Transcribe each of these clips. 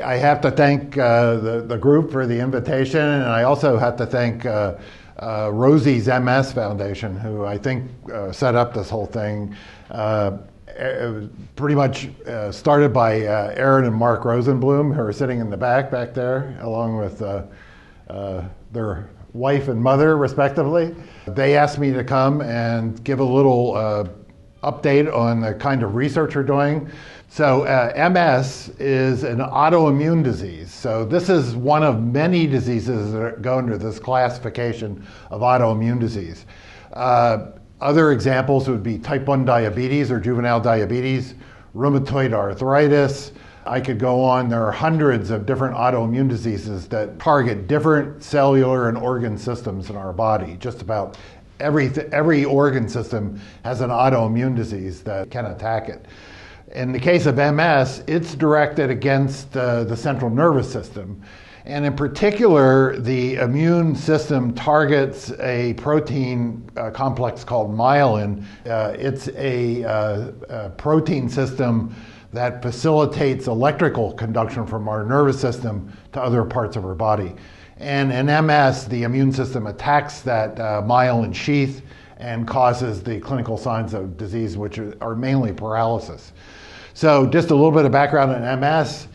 I have to thank the group for the invitation, and I also have to thank Rosie's MS Foundation, who I think set up this whole thing. It was pretty much started by Aaron and Mark Rosenblum, who are sitting in the back there, along with their wife and mother, respectively. They asked me to come and give a little update on the kind of research we're doing. So MS is an autoimmune disease. So this is one of many diseases that go under this classification of autoimmune disease. Other examples would be type 1 diabetes or juvenile diabetes, rheumatoid arthritis. I could go on. There are hundreds of different autoimmune diseases that target different cellular and organ systems in our body. Just about every organ system has an autoimmune disease that can attack it. In the case of MS, it's directed against the central nervous system. And in particular, the immune system targets a protein complex called myelin. It's a protein system that facilitates electrical conduction from our nervous system to other parts of our body. And in MS, the immune system attacks that myelin sheath and causes the clinical signs of disease, which are mainly paralysis. So just a little bit of background on MS.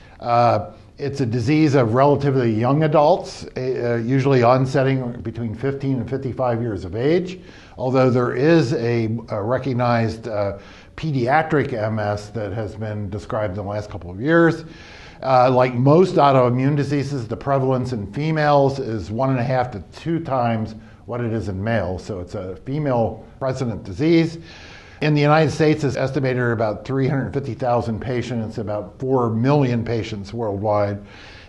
It's a disease of relatively young adults, usually onsetting between 15 and 55 years of age, although there is a recognized pediatric MS that has been described in the last couple of years. Like most autoimmune diseases, the prevalence in females is 1.5 to 2 times what it is in males, so it's a female prevalent disease. In the United States, it's estimated about 350,000 patients, about 4 million patients worldwide.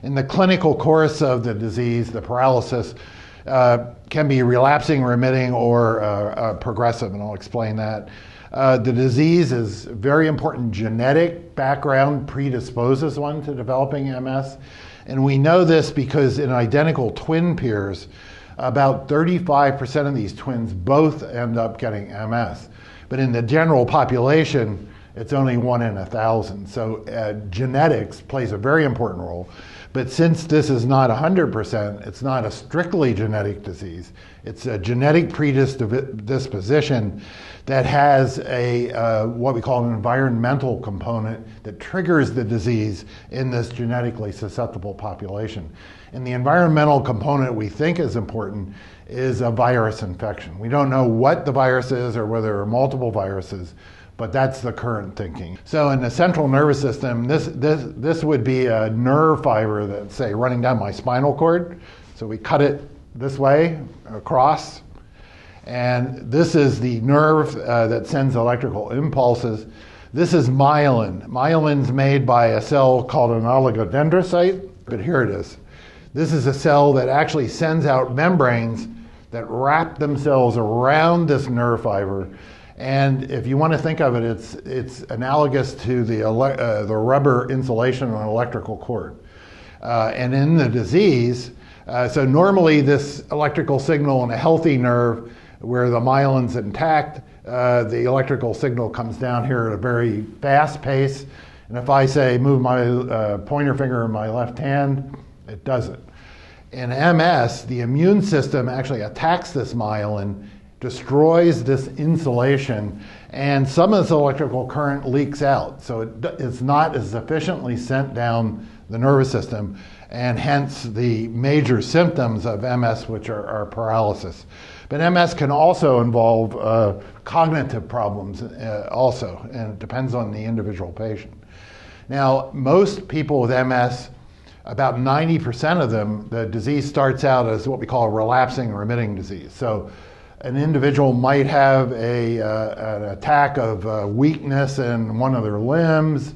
In the clinical course of the disease, the paralysis can be relapsing, remitting, or progressive, and I'll explain that. The disease is very important genetic background predisposes one to developing MS. And we know this because in identical twin pairs, about 35% of these twins both end up getting MS. But in the general population, it's only 1 in 1,000. So genetics plays a very important role. But since this is not 100%, it's not a strictly genetic disease. It's a genetic predisposition that has a what we call an environmental component that triggers the disease in this genetically susceptible population. And the environmental component we think is important is a virus infection. We don't know what the virus is or whether there are multiple viruses, but that's the current thinking. So in the central nervous system, this would be a nerve fiber that's, say, running down my spinal cord. So we cut it this way, across, and this is the nerve that sends electrical impulses. This is myelin. Myelin's made by a cell called an oligodendrocyte, but here it is. This is a cell that actually sends out membranes that wrap themselves around this nerve fiber. And if you want to think of it, it's analogous to the rubber insulation on an electrical cord. And in the disease, so normally this electrical signal in a healthy nerve where the myelin's intact, the electrical signal comes down here at a very fast pace. And if I say move my pointer finger in my left hand, it does it. In MS, the immune system actually attacks this myelin, destroys this insulation, and some of this electrical current leaks out. So it's not as efficiently sent down the nervous system, and hence the major symptoms of MS, which are paralysis. But MS can also involve cognitive problems also, and it depends on the individual patient. Now, most people with MS, about 90% of them, the disease starts out as what we call a relapsing remitting disease. So an individual might have an attack of weakness in one of their limbs.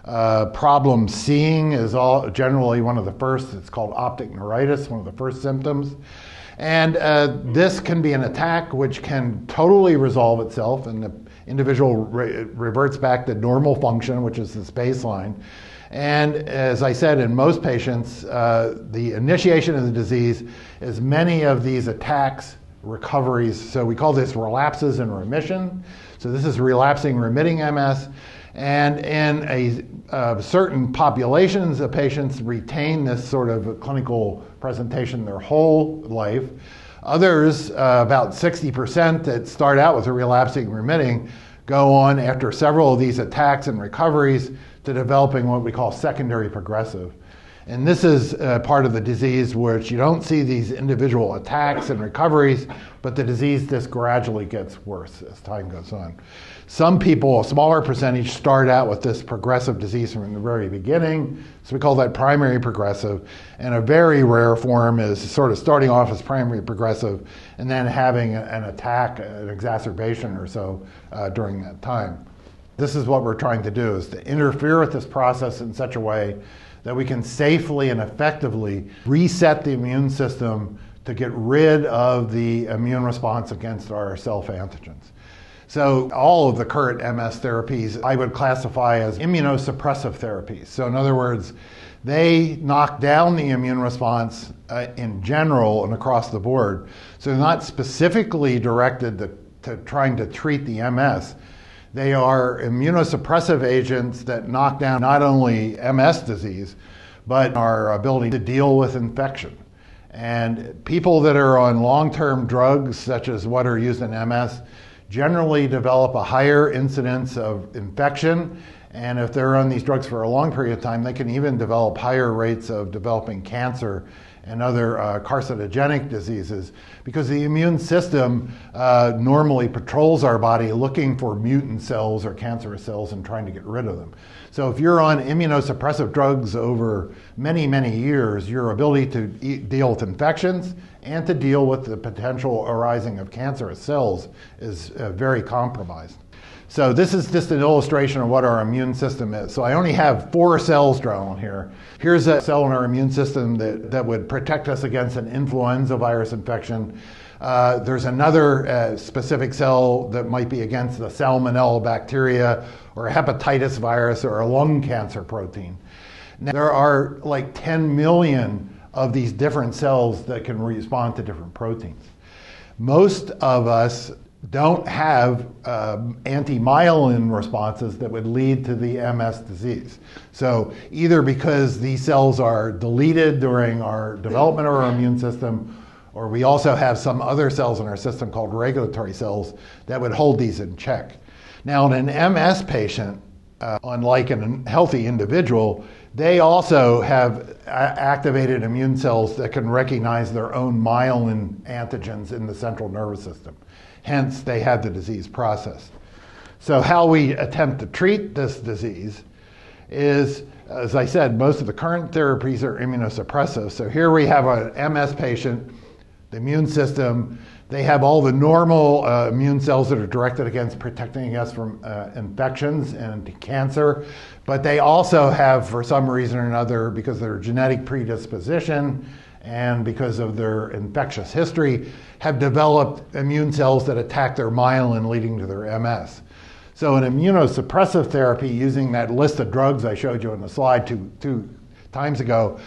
Problem seeing is generally one of the first. It's called optic neuritis, one of the first symptoms. And this can be an attack which can totally resolve itself, and the individual reverts back to normal function, which is this baseline. And as I said, in most patients, the initiation of the disease is many of these attacks, recoveries. So we call this relapses and remission. So this is relapsing remitting MS. And in certain populations of patients retain this sort of clinical presentation their whole life. Others, about 60% that start out with a relapsing remitting, go on after several of these attacks and recoveries to developing what we call secondary progressive. And this is part of the disease which you don't see these individual attacks and recoveries, but the disease just gradually gets worse as time goes on. Some people, a smaller percentage, start out with this progressive disease from the very beginning, so we call that primary progressive, and a very rare form is sort of starting off as primary progressive and then having an attack, an exacerbation or so during that time. This is what we're trying to do, is to interfere with this process in such a way that we can safely and effectively reset the immune system to get rid of the immune response against our self-antigens. So all of the current MS therapies I would classify as immunosuppressive therapies. So in other words, they knock down the immune response in general and across the board. So they're not specifically directed to trying to treat the MS. They are immunosuppressive agents that knock down not only MS disease, but our ability to deal with infection. And people that are on long-term drugs, such as what are used in MS, generally develop a higher incidence of infection. And if they're on these drugs for a long period of time, they can even develop higher rates of developing cancer and other carcinogenic diseases, because the immune system normally patrols our body looking for mutant cells or cancerous cells and trying to get rid of them. So if you're on immunosuppressive drugs over many, many years, your ability to deal with infections and to deal with the potential arising of cancerous cells is very compromised. So this is just an illustration of what our immune system is. So I only have 4 cells drawn here. Here's a cell in our immune system that would protect us against an influenza virus infection. There's another specific cell that might be against the salmonella bacteria or a hepatitis virus or a lung cancer protein. Now, there are like 10 million of these different cells that can respond to different proteins. Most of us don't have anti-myelin responses that would lead to the MS disease. So either because these cells are deleted during our development of our immune system, or we also have some other cells in our system called regulatory cells that would hold these in check. Now in an MS patient, unlike a healthy individual, they also have activated immune cells that can recognize their own myelin antigens in the central nervous system. Hence, they have the disease process. So how we attempt to treat this disease is, as I said, most of the current therapies are immunosuppressive. So here we have an MS patient, the immune system, they have all the normal immune cells that are directed against protecting us from infections and cancer, but they also have, for some reason or another, because of their genetic predisposition and because of their infectious history, have developed immune cells that attack their myelin, leading to their MS. So an immunosuppressive therapy, using that list of drugs I showed you on the slide two times ago,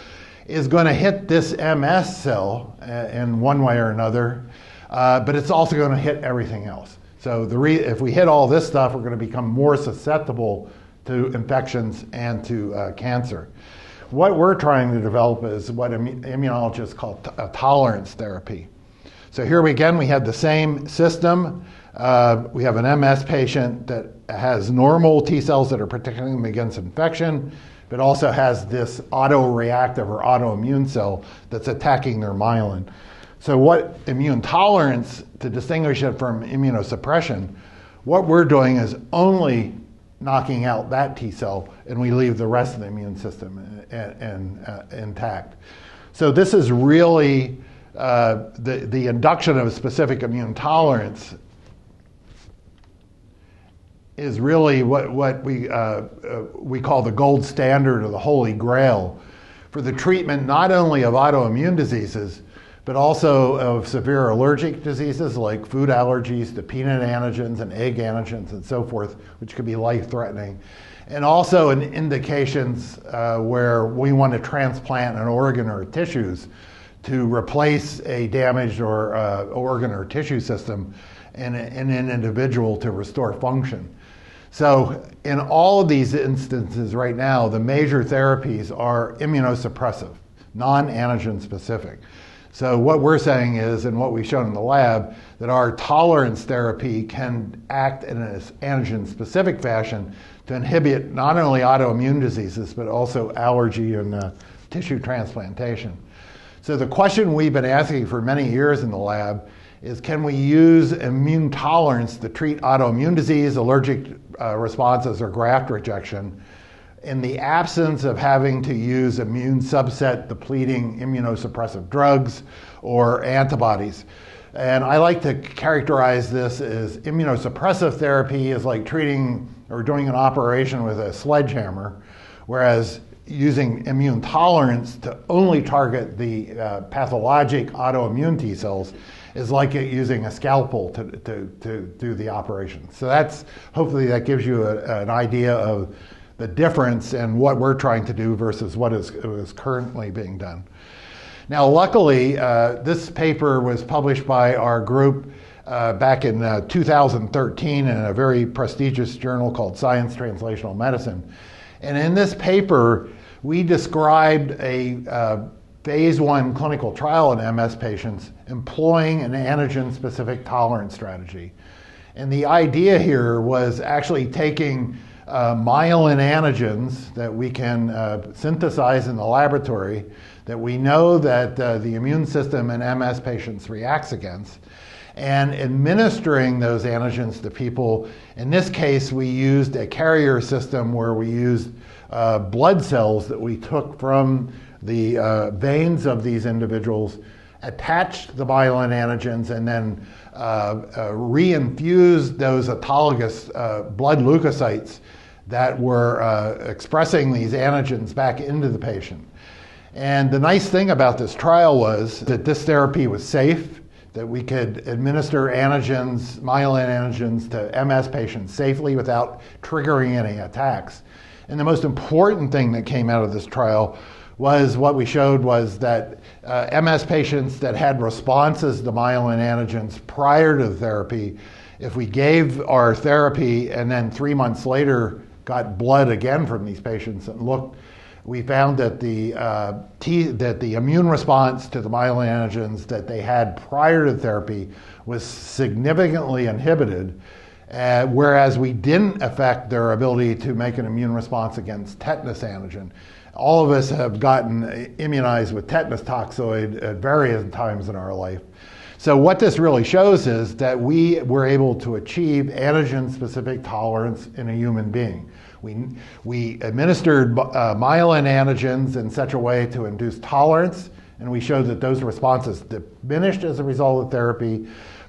is going to hit this MS cell in one way or another, but it's also going to hit everything else. So if we hit all this stuff, we're going to become more susceptible to infections and to cancer. What we're trying to develop is what immunologists call a tolerance therapy. So here again, we have the same system. We have an MS patient that has normal T cells that are protecting them against infection, but also has this autoreactive or autoimmune cell that's attacking their myelin. So what immune tolerance, to distinguish it from immunosuppression, what we're doing is only knocking out that T cell, and we leave the rest of the immune system intact. So this is really the induction of a specific immune tolerance is really what we call the gold standard or the holy grail for the treatment not only of autoimmune diseases, but also of severe allergic diseases like food allergies to peanut antigens and egg antigens and so forth, which could be life-threatening. And also in indications where we want to transplant an organ or tissues to replace a damaged or organ or tissue system in an individual to restore function. So in all of these instances right now, the major therapies are immunosuppressive, non-antigen specific. So what we're saying is, and what we've shown in the lab, that our tolerance therapy can act in an antigen-specific fashion to inhibit not only autoimmune diseases, but also allergy and tissue transplantation. So the question we've been asking for many years in the lab is, can we use immune tolerance to treat autoimmune disease, allergic responses, or graft rejection in the absence of having to use immune subset depleting immunosuppressive drugs or antibodies? And I like to characterize this as immunosuppressive therapy is like treating or doing an operation with a sledgehammer, whereas using immune tolerance to only target the pathologic autoimmune T cells is like using a scalpel to do the operation. So that's, hopefully that gives you an idea of the difference in what we're trying to do versus what is currently being done. Now, luckily, this paper was published by our group back in 2013 in a very prestigious journal called Science Translational Medicine. And in this paper, we described a phase 1 clinical trial in MS patients employing an antigen-specific tolerance strategy. And the idea here was actually taking myelin antigens that we can synthesize in the laboratory that we know that the immune system in MS patients reacts against, and administering those antigens to people. In this case, we used a carrier system where we used blood cells that we took from the veins of these individuals, attached the myelin antigens, and then reinfused those autologous blood leukocytes that were expressing these antigens back into the patient. And the nice thing about this trial was that this therapy was safe, that we could administer antigens, myelin antigens, to MS patients safely without triggering any attacks. And the most important thing that came out of this trial was what we showed was that MS patients that had responses to myelin antigens prior to the therapy, if we gave our therapy and then 3 months later got blood again from these patients and looked, we found that the immune response to the myelin antigens that they had prior to therapy was significantly inhibited, whereas we didn't affect their ability to make an immune response against tetanus antigen. All of us have gotten immunized with tetanus toxoid at various times in our life. So what this really shows is that we were able to achieve antigen-specific tolerance in a human being. We administered myelin antigens in such a way to induce tolerance, and we showed that those responses diminished as a result of therapy,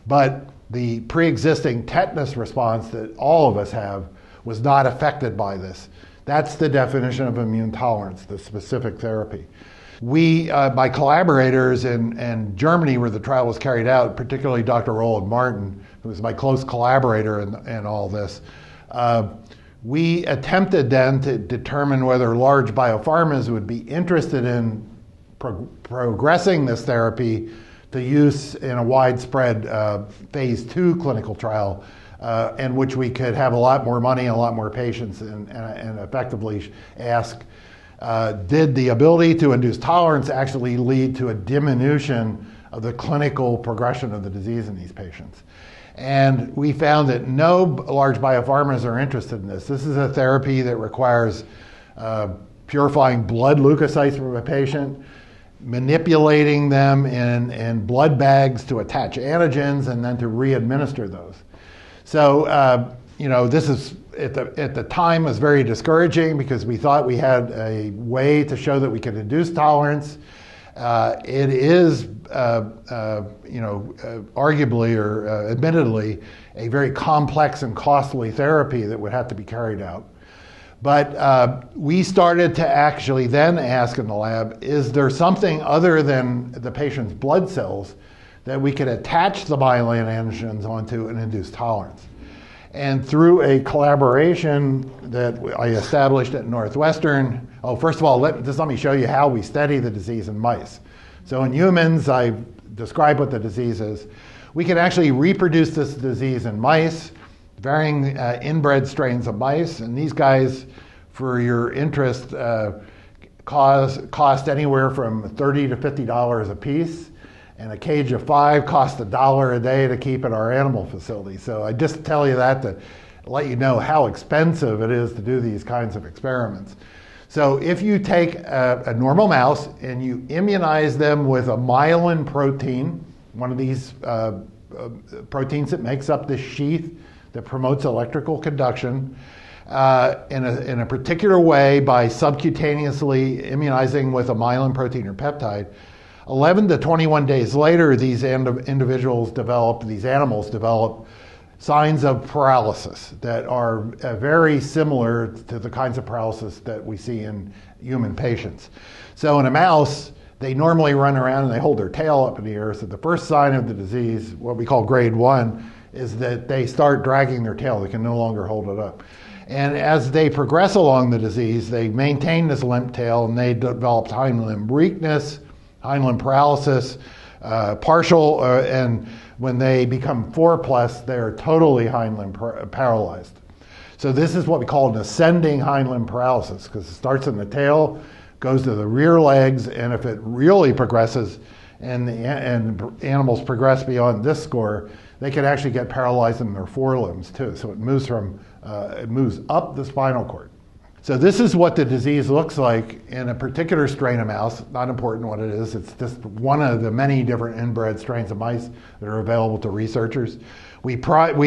but the pre-existing tetanus response that all of us have was not affected by this. That's the definition of immune tolerance, the specific therapy. We, my collaborators in Germany where the trial was carried out, particularly Dr. Roland Martin, who was my close collaborator in all this, we attempted then to determine whether large biopharmas would be interested in progressing this therapy to use in a widespread phase 2 clinical trial, in which we could have a lot more money and a lot more patients and effectively ask, did the ability to induce tolerance actually lead to a diminution of the clinical progression of the disease in these patients? And we found that no large biopharmas are interested in this. This is a therapy that requires purifying blood leukocytes from a patient, manipulating them in blood bags to attach antigens, and then to re-administer those. So, this is, at the time, was very discouraging because we thought we had a way to show that we could induce tolerance. It is, arguably or admittedly, a very complex and costly therapy that would have to be carried out. But we started to actually then ask in the lab, is there something other than the patient's blood cells that we could attach the myelin antigens onto and induce tolerance? And through a collaboration that I established at Northwestern, first of all, let me show you how we study the disease in mice. So in humans, I've described what the disease is. We can actually reproduce this disease in mice. varying inbred strains of mice, and these guys, for your interest, cost anywhere from $30 to $50 a piece, and a cage of 5 costs $1 a day to keep at our animal facility. So I just tell you that to let you know how expensive it is to do these kinds of experiments. So if you take a normal mouse and you immunize them with a myelin protein, one of these proteins that makes up this sheath that promotes electrical conduction, in a particular way by subcutaneously immunizing with a myelin protein or peptide, 11 to 21 days later, these animals develop signs of paralysis that are very similar to the kinds of paralysis that we see in human patients. So in a mouse, they normally run around and they hold their tail up in the air. So the first sign of the disease, what we call grade 1, is that they start dragging their tail. They can no longer hold it up. And as they progress along the disease, they maintain this limp tail and they develop hind limb weakness, hind limb paralysis, partial, and when they become 4+, they're totally hind limb paralyzed. So this is what we call an ascending hind limb paralysis, because it starts in the tail, goes to the rear legs, and if it really progresses and animals progress beyond this score, they can actually get paralyzed in their forelimbs too. So it moves up the spinal cord. So this is what the disease looks like in a particular strain of mouse. Not important what it is. It's just one of the many different inbred strains of mice that are available to researchers. We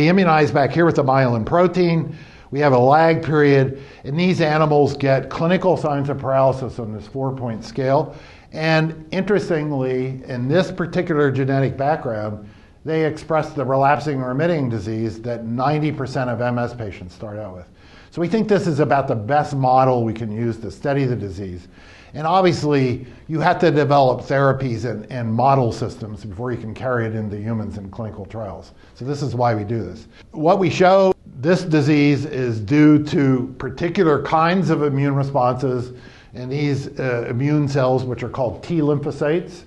immunize back here with the myelin protein. We have a lag period, and these animals get clinical signs of paralysis on this 4-point scale. And interestingly, in this particular genetic background, they express the relapsing or remitting disease that 90% of MS patients start out with. So we think this is about the best model we can use to study the disease. And obviously, you have to develop therapies and model systems before you can carry it into humans in clinical trials. So this is why we do this. What we show, this disease is due to particular kinds of immune responses, and these immune cells, which are called T lymphocytes,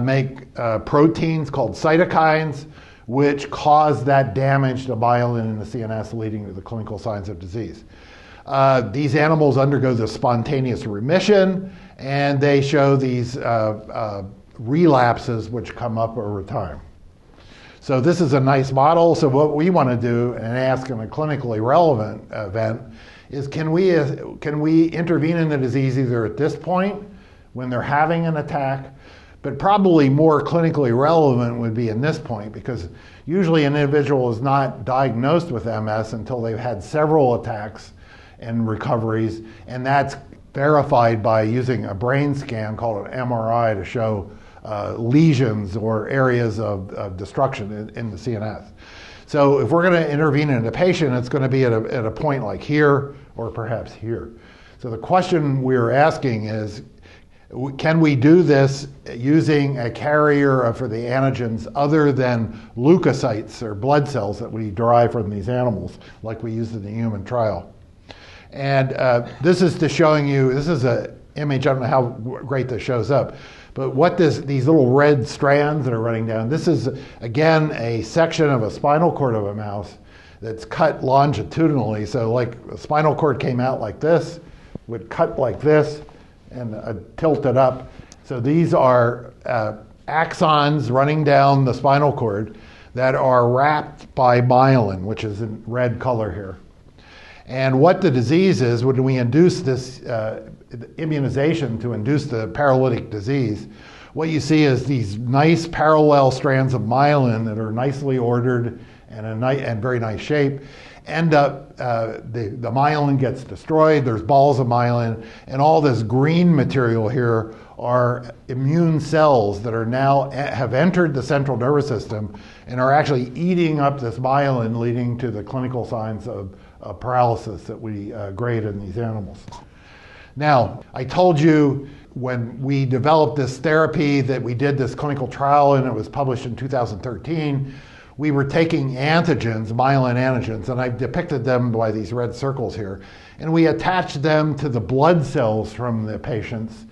make proteins called cytokines, which cause that damage to myelin in the CNS, leading to the clinical signs of disease. These animals undergo the spontaneous remission, and they show these relapses which come up over time. So this is a nice model. So what we want to do and ask in a clinically relevant event is, can we intervene in the disease either at this point when they're having an attack, but probably more clinically relevant would be in this point, because usually an individual is not diagnosed with MS until they've had several attacks and recoveries, and that's verified by using a brain scan called an MRI to show lesions or areas of destruction in the CNS. So if we're going to intervene in a patient, it's going to be at a point like here or perhaps here. So the question we're asking is, can we do this using a carrier for the antigens other than leukocytes or blood cells that we derive from these animals, like we used in the human trial? And this is to showing you, this is an image, I don't know how great this shows up, but what these little red strands that are running down, this is, again, a section of a spinal cord of a mouse that's cut longitudinally. So like a spinal cord came out like this, would cut like this, and tilted up. So these are axons running down the spinal cord that are wrapped by myelin, which is in red color here. And what the disease is, when we induce this immunization to induce the paralytic disease, what you see is these nice parallel strands of myelin that are nicely ordered and very nice shape. End up, the myelin gets destroyed, there's balls of myelin, and all this green material here are immune cells that are now have entered the central nervous system and are actually eating up this myelin, leading to the clinical signs of paralysis that we grade in these animals. Now, I told you when we developed this therapy that we did this clinical trial, and it was published in 2013, we were taking antigens, myelin antigens, and I've depicted them by these red circles here, and we attached them to the blood cells from the patients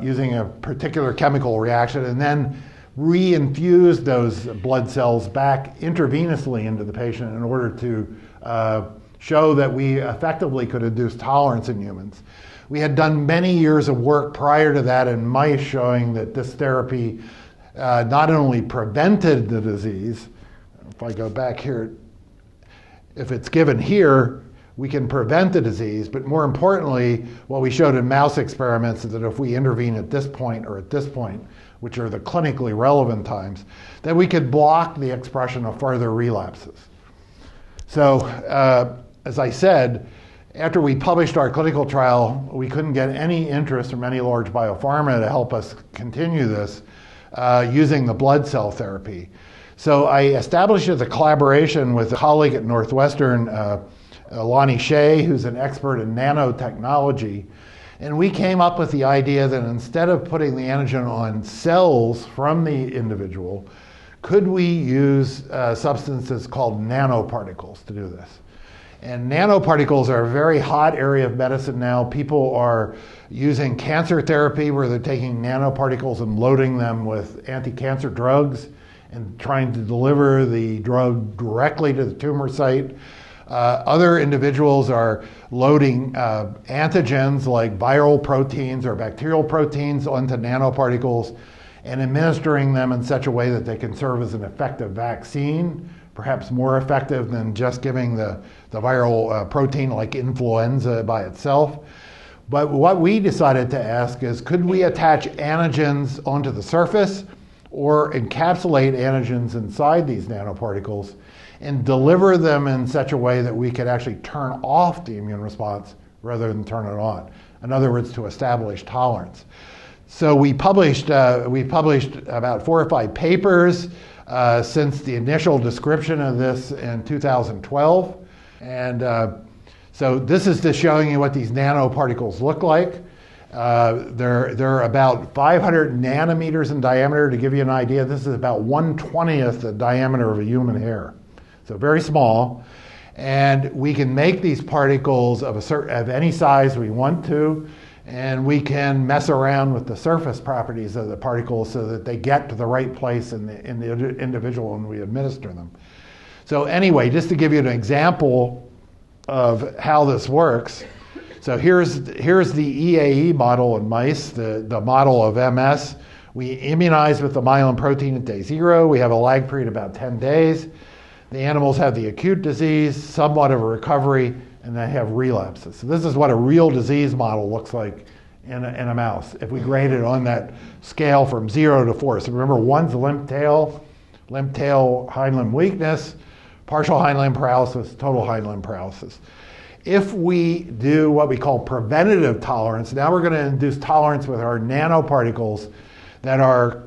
using a particular chemical reaction, and then reinfuse those blood cells back intravenously into the patient in order to show that we effectively could induce tolerance in humans. We had done many years of work prior to that in mice showing that this therapy not only prevented the disease, if I go back here, if it's given here, we can prevent the disease, but more importantly, what we showed in mouse experiments is that if we intervene at this point or at this point, which are the clinically relevant times, that we could block the expression of further relapses. So, as I said, after we published our clinical trial, we couldn't get any interest from any large biopharma to help us continue this using the blood cell therapy. So I established a collaboration with a colleague at Northwestern, Lonnie Shea, who's an expert in nanotechnology. And we came up with the idea that instead of putting the antigen on cells from the individual, could we use substances called nanoparticles to do this? And nanoparticles are a very hot area of medicine now. People are using cancer therapy where they're taking nanoparticles and loading them with anti-cancer drugs and trying to deliver the drug directly to the tumor site. Other individuals are loading antigens like viral proteins or bacterial proteins onto nanoparticles and administering them in such a way that they can serve as an effective vaccine, perhaps more effective than just giving the viral protein like influenza by itself. But what we decided to ask is, could we attach antigens onto the surface or encapsulate antigens inside these nanoparticles and deliver them in such a way that we could actually turn off the immune response rather than turn it on. In other words, to establish tolerance. So we published about 4 or 5 papers since the initial description of this in 2012. And so this is just showing you what these nanoparticles look like. They're about 500 nanometers in diameter. To give you an idea, this is about 1/20th the diameter of a human hair. So very small. And we can make these particles of any size we want to, and we can mess around with the surface properties of the particles so that they get to the right place in the individual when we administer them. So anyway, just to give you an example of how this works. So here's the EAE model in mice, the model of MS. We immunize with the myelin protein at day 0. We have a lag period of about 10 days. The animals have the acute disease, somewhat of a recovery, and they have relapses. So this is what a real disease model looks like in a mouse if we grade it on that scale from 0 to 4. So remember, 1's limp tail hind limb weakness, partial hind limb paralysis, total hind limb paralysis. If we do what we call preventative tolerance, now we're going to induce tolerance with our nanoparticles that are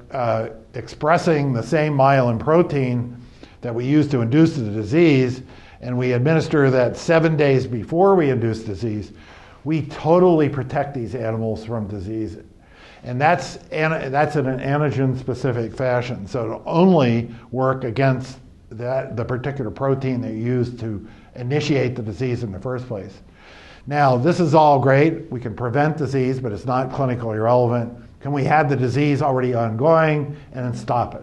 expressing the same myelin protein that we use to induce the disease, and we administer that 7 days before we induce disease, we totally protect these animals from disease. And that's in an antigen-specific fashion. So it'll only work against the particular protein that you use to initiate the disease in the first place. Now, this is all great. We can prevent disease, but it's not clinically relevant. Can we have the disease already ongoing and then stop it?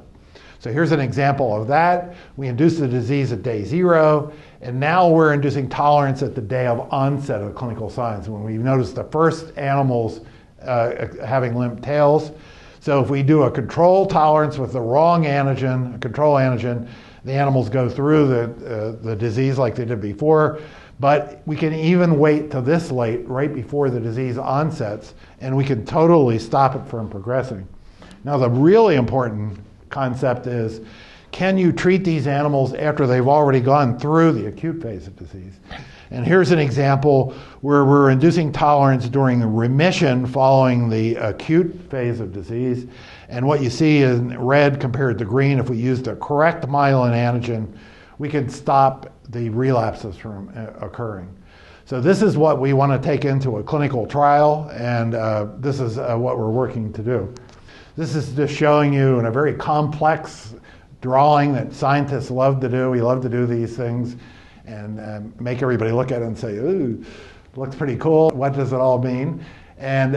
So here's an example of that. We induce the disease at day 0, and now we're inducing tolerance at the day of onset of clinical signs, when we notice the first animals having limp tails. So if we do a control tolerance with the wrong antigen, a control antigen, the animals go through the disease like they did before. But we can even wait till this late, right before the disease onsets, and we can totally stop it from progressing. Now, the really important concept is, can you treat these animals after they've already gone through the acute phase of disease? And here's an example where we're inducing tolerance during the remission following the acute phase of disease. And what you see in red compared to green, if we use the correct myelin antigen, we can stop the relapses from occurring. So this is what we want to take into a clinical trial, and this is what we're working to do. This is just showing you in a very complex drawing that scientists love to do. We love to do these things and make everybody look at it and say, ooh, looks pretty cool. What does it all mean? And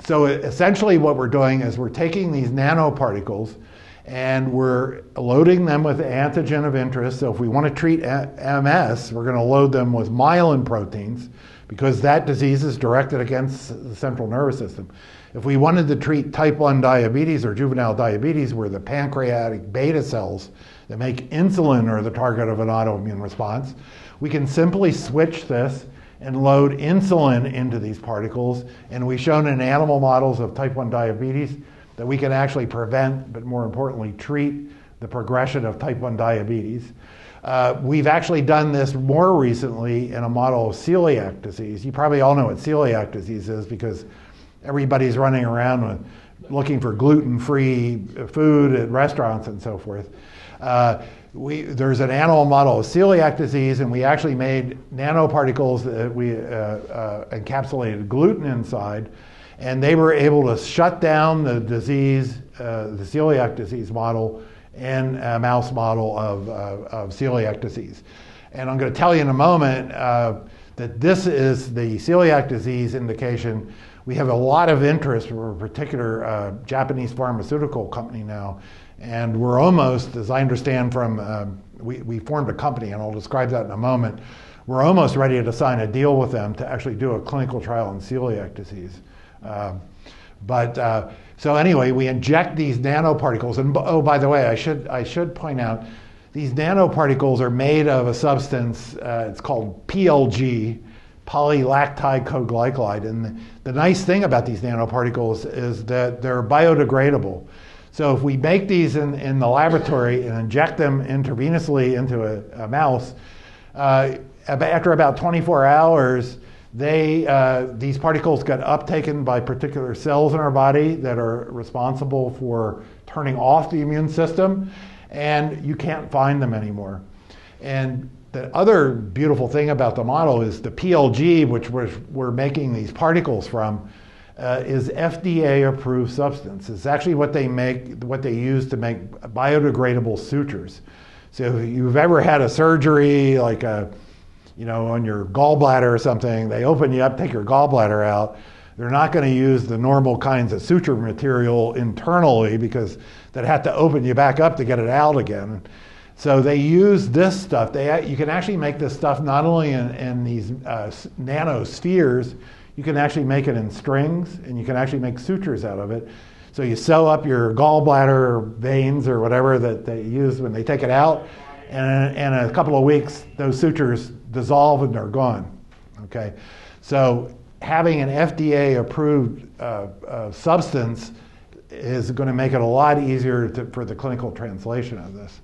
so essentially what we're doing is we're taking these nanoparticles And we're loading them with the antigen of interest. So if we want to treat MS, we're going to load them with myelin proteins because that disease is directed against the central nervous system. If we wanted to treat type 1 diabetes or juvenile diabetes, where the pancreatic beta cells that make insulin are the target of an autoimmune response, we can simply switch this and load insulin into these particles. And we've shown in animal models of type 1 diabetes that we can actually prevent, but more importantly, treat the progression of type 1 diabetes. We've actually done this more recently in a model of celiac disease. You probably all know what celiac disease is because everybody's running around looking for gluten-free food at restaurants and so forth. There's an animal model of celiac disease, and we actually made nanoparticles that we encapsulated gluten inside, and they were able to shut down the disease, the celiac disease model, in a mouse model of celiac disease. And I'm going to tell you in a moment that this is the celiac disease indication. We have a lot of interest from a particular Japanese pharmaceutical company now, and we're almost, as I understand from, we formed a company, and I'll describe that in a moment. We're almost ready to sign a deal with them to actually do a clinical trial on celiac disease. So anyway, we inject these nanoparticles, and oh, by the way, I should point out, these nanoparticles are made of a substance, it's called PLG, polylactide coglycolide, and the nice thing about these nanoparticles is that they're biodegradable. So if we make these in the laboratory and inject them intravenously into a mouse, after about 24 hours, these particles get uptaken by particular cells in our body that are responsible for turning off the immune system, and you can't find them anymore. And the other beautiful thing about the model is the PLG, which we're making these particles from, is FDA-approved substance. It's actually what they use to make biodegradable sutures. So if you've ever had a surgery, like on your gallbladder or something, they open you up, take your gallbladder out. They're not going to use the normal kinds of suture material internally because they'd have to open you back up to get it out again. So they use this stuff. You can actually make this stuff not only in these nanospheres, you can actually make it in strings, and you can actually make sutures out of it. So you sew up your gallbladder veins or whatever that they use when they take it out, and in a couple of weeks, those sutures dissolve and they're gone. Okay, so having an FDA-approved substance is going to make it a lot easier for the clinical translation of this.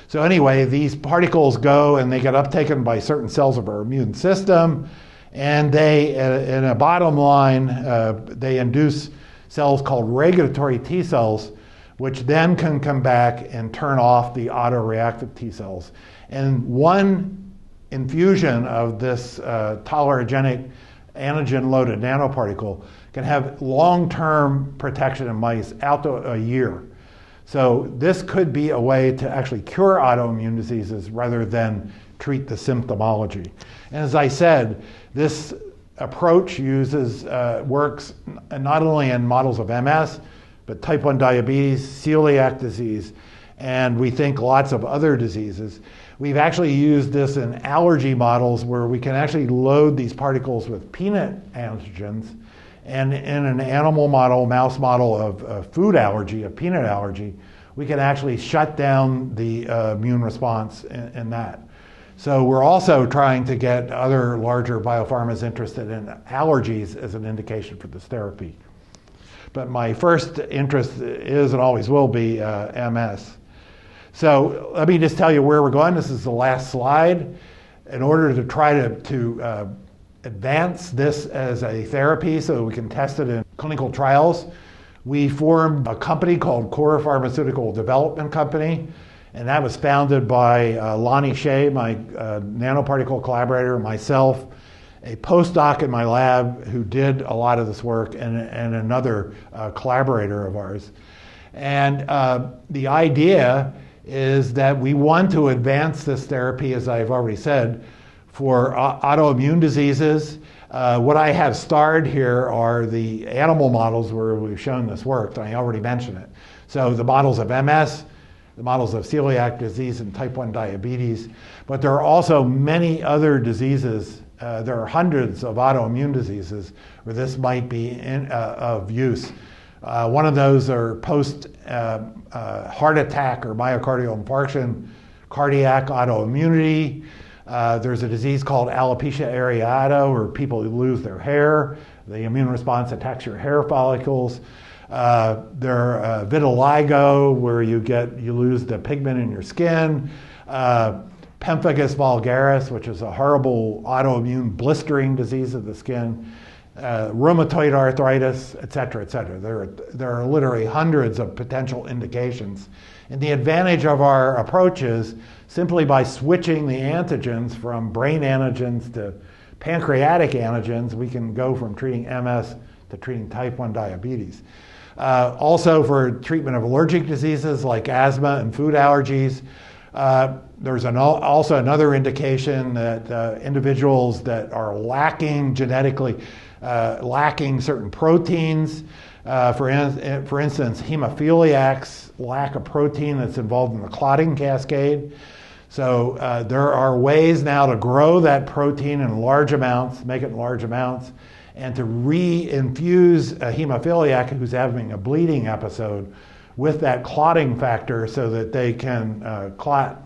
So anyway, these particles go and they get uptaken by certain cells of our immune system, and they, in a bottom line, they induce cells called regulatory T cells, which then can come back and turn off the autoreactive T cells. And one infusion of this tolerogenic antigen-loaded nanoparticle can have long-term protection in mice out to a year. So this could be a way to actually cure autoimmune diseases rather than treat the symptomology. And as I said, this approach works not only in models of MS, but type 1 diabetes, celiac disease, and we think lots of other diseases. We've actually used this in allergy models where we can actually load these particles with peanut antigens, and in an animal model, mouse model of food allergy, of peanut allergy, we can actually shut down the immune response in that. So we're also trying to get other larger biopharmas interested in allergies as an indication for this therapy. But my first interest is and always will be MS. So let me just tell you where we're going. This is the last slide. In order to try to advance this as a therapy so that we can test it in clinical trials, we formed a company called Core Pharmaceutical Development Company, and that was founded by Lonnie Shea, my nanoparticle collaborator, myself, a postdoc in my lab who did a lot of this work, and another collaborator of ours. And the idea is that we want to advance this therapy, as I've already said, for autoimmune diseases. What I have starred here are the animal models where we've shown this worked. I already mentioned it. So the models of MS, the models of celiac disease and type 1 diabetes, but there are also many other diseases. There are hundreds of autoimmune diseases where this might be of use. One of those are post heart attack or myocardial infarction, cardiac autoimmunity. There's a disease called alopecia areata where people lose their hair. The immune response attacks your hair follicles. There are vitiligo where you lose the pigment in your skin. Pemphigus vulgaris, which is a horrible autoimmune blistering disease of the skin. Rheumatoid arthritis, et cetera, et cetera. There are literally hundreds of potential indications. And the advantage of our approach is simply by switching the antigens from brain antigens to pancreatic antigens, we can go from treating MS to treating type 1 diabetes. Also for treatment of allergic diseases like asthma and food allergies, there's also another indication that individuals that are lacking genetically, lacking certain proteins, for instance, hemophiliacs lack a protein that's involved in the clotting cascade. So there are ways now to grow that protein in large amounts, make it in large amounts, and to re-infuse a hemophiliac who's having a bleeding episode with that clotting factor so that they can clot.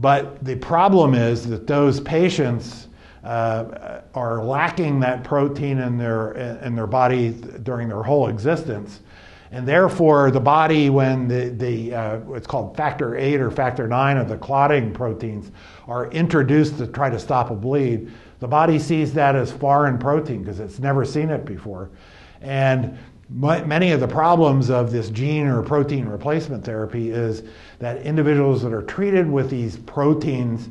But the problem is that those patients are lacking that protein in their body during their whole existence. And therefore, the body, when what's called factor 8 or factor 9 of the clotting proteins are introduced to try to stop a bleed, the body sees that as foreign protein because it's never seen it before. And many of the problems of this gene or protein replacement therapy is that individuals that are treated with these proteins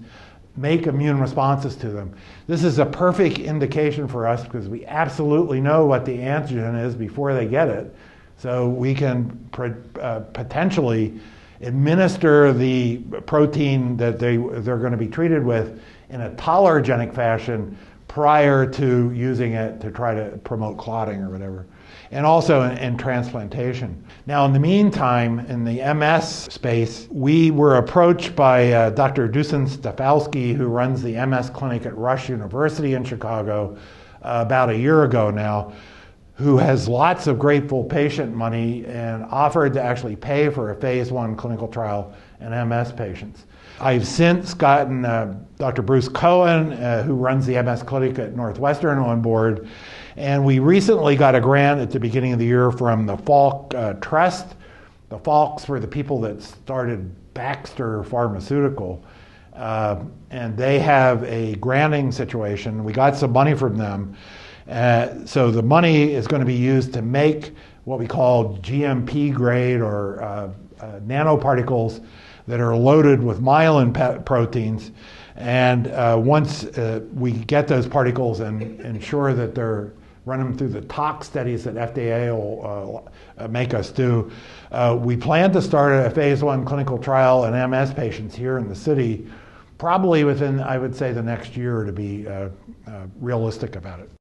make immune responses to them. This is a perfect indication for us because we absolutely know what the antigen is before they get it. So we can potentially administer the protein that they're going to be treated with in a tolerogenic fashion prior to using it to try to promote clotting or whatever. And also in transplantation. Now, in the meantime, in the MS space, we were approached by Dr. Dusan Stafalski, who runs the MS clinic at Rush University in Chicago, about a year ago now, who has lots of grateful patient money and offered to actually pay for a phase 1 clinical trial in MS patients. I've since gotten Dr. Bruce Cohen, who runs the MS clinic at Northwestern, on board. And we recently got a grant at the beginning of the year from the Falk Trust. The Falks were the people that started Baxter Pharmaceutical. And they have a granting situation. We got some money from them. So the money is going to be used to make what we call GMP grade or nanoparticles that are loaded with myelin proteins. And once we get those particles and ensure that they're run them through the tox studies that FDA will make us do, we plan to start a phase 1 clinical trial in MS patients here in the city, probably within, I would say, the next year to be realistic about it.